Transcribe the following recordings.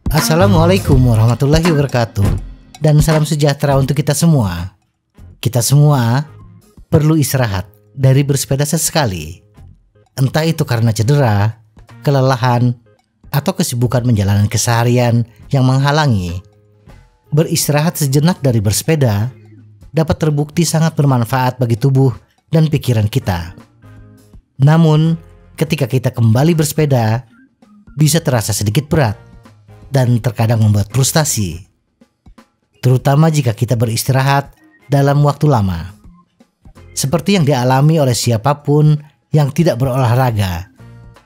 Assalamualaikum warahmatullahi wabarakatuh, dan salam sejahtera untuk kita semua. Kita semua perlu istirahat dari bersepeda sesekali. Entah itu karena cedera, kelelahan, atau kesibukan menjalani keseharian yang menghalangi. Beristirahat sejenak dari bersepeda dapat terbukti sangat bermanfaat bagi tubuh dan pikiran kita. Namun, ketika kita kembali bersepeda, bisa terasa sedikit berat dan terkadang membuat frustasi, terutama jika kita beristirahat dalam waktu lama. Seperti yang dialami oleh siapapun yang tidak berolahraga,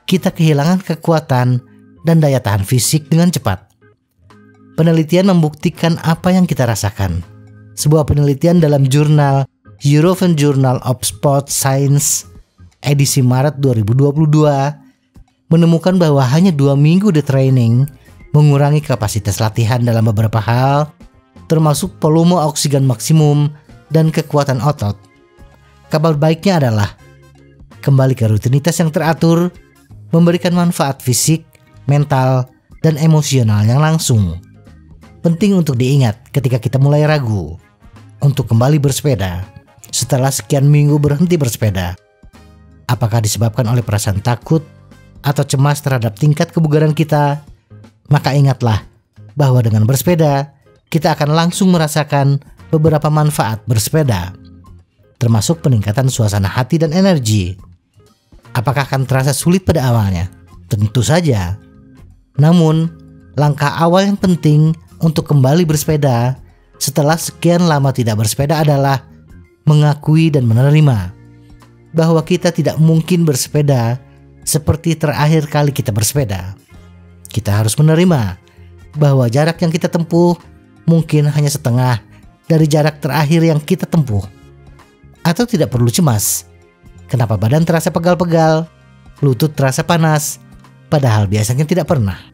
kita kehilangan kekuatan dan daya tahan fisik dengan cepat. Penelitian membuktikan apa yang kita rasakan. Sebuah penelitian dalam jurnal European Journal of Sport Science edisi Maret 2022 menemukan bahwa hanya 2 minggu de training mengurangi kapasitas latihan dalam beberapa hal, termasuk volume oksigen maksimum dan kekuatan otot. Kabar baiknya adalah kembali ke rutinitas yang teratur, memberikan manfaat fisik, mental, dan emosional yang langsung. Penting untuk diingat ketika kita mulai ragu untuk kembali bersepeda setelah sekian minggu berhenti bersepeda. Apakah disebabkan oleh perasaan takut atau cemas terhadap tingkat kebugaran kita? Maka ingatlah bahwa dengan bersepeda, kita akan langsung merasakan beberapa manfaat bersepeda, termasuk peningkatan suasana hati dan energi. Apakah akan terasa sulit pada awalnya? Tentu saja. Namun, langkah awal yang penting untuk kembali bersepeda setelah sekian lama tidak bersepeda adalah mengakui dan menerima bahwa kita tidak mungkin bersepeda seperti terakhir kali kita bersepeda. Kita harus menerima bahwa jarak yang kita tempuh mungkin hanya setengah dari jarak terakhir yang kita tempuh. Atau tidak perlu cemas. Kenapa badan terasa pegal-pegal, lutut terasa panas, padahal biasanya tidak pernah.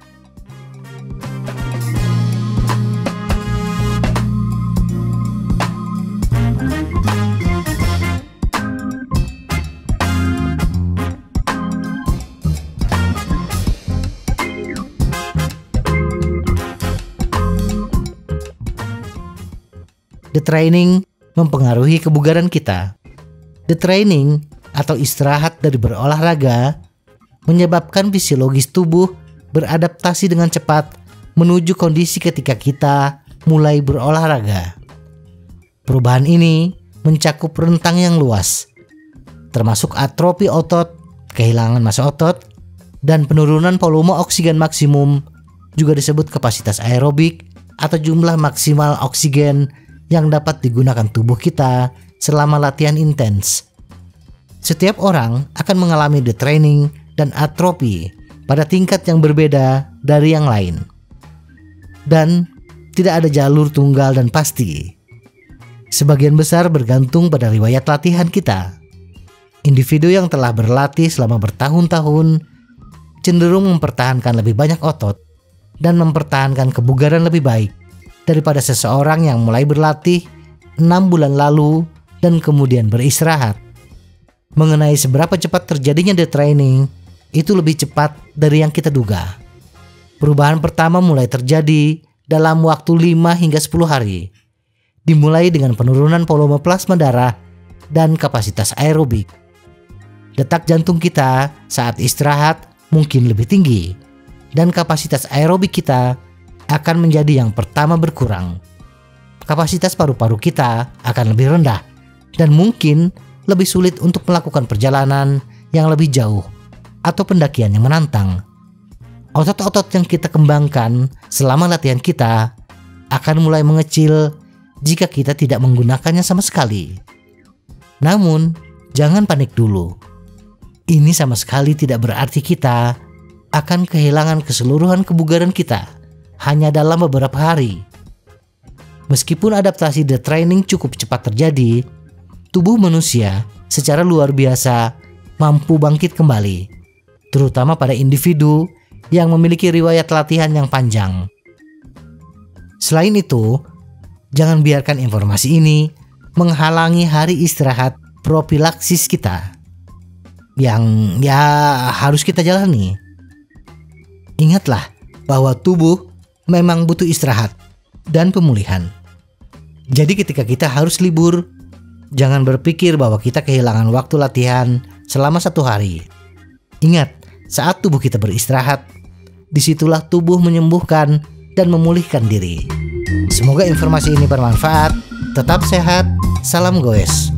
The training mempengaruhi kebugaran kita. The training atau istirahat dari berolahraga menyebabkan fisiologis tubuh beradaptasi dengan cepat menuju kondisi ketika kita mulai berolahraga. Perubahan ini mencakup rentang yang luas, termasuk atrofi otot, kehilangan massa otot, dan penurunan volume oksigen maksimum, juga disebut kapasitas aerobik atau jumlah maksimal oksigen yang dapat digunakan tubuh kita selama latihan intens. Setiap orang akan mengalami the training dan atrofi pada tingkat yang berbeda dari yang lain. Dan tidak ada jalur tunggal dan pasti. Sebagian besar bergantung pada riwayat latihan kita. Individu yang telah berlatih selama bertahun-tahun cenderung mempertahankan lebih banyak otot dan mempertahankan kebugaran lebih baik daripada seseorang yang mulai berlatih 6 bulan lalu dan kemudian beristirahat. Mengenai seberapa cepat terjadinya the training, itu lebih cepat dari yang kita duga. Perubahan pertama mulai terjadi dalam waktu 5 hingga 10 hari. Dimulai dengan penurunan volume plasma darah dan kapasitas aerobik. Detak jantung kita saat istirahat mungkin lebih tinggi, dan kapasitas aerobik kita akan menjadi yang pertama berkurang. Kapasitas paru-paru kita akan lebih rendah dan mungkin lebih sulit untuk melakukan perjalanan yang lebih jauh atau pendakian yang menantang. Otot-otot yang kita kembangkan selama latihan kita akan mulai mengecil jika kita tidak menggunakannya sama sekali. Namun, jangan panik dulu. Ini sama sekali tidak berarti kita akan kehilangan keseluruhan kebugaran kita hanya dalam beberapa hari. Meskipun adaptasi the training cukup cepat terjadi, tubuh manusia secara luar biasa mampu bangkit kembali, terutama pada individu yang memiliki riwayat latihan yang panjang. Selain itu, jangan biarkan informasi ini menghalangi hari istirahat propilaksis kita. yang harus kita jalani. Ingatlah bahwa tubuh memang butuh istirahat dan pemulihan. Jadi ketika kita harus libur, jangan berpikir bahwa kita kehilangan waktu latihan selama 1 hari. Ingat, saat tubuh kita beristirahat, disitulah tubuh menyembuhkan dan memulihkan diri. Semoga informasi ini bermanfaat. Tetap sehat, salam goes.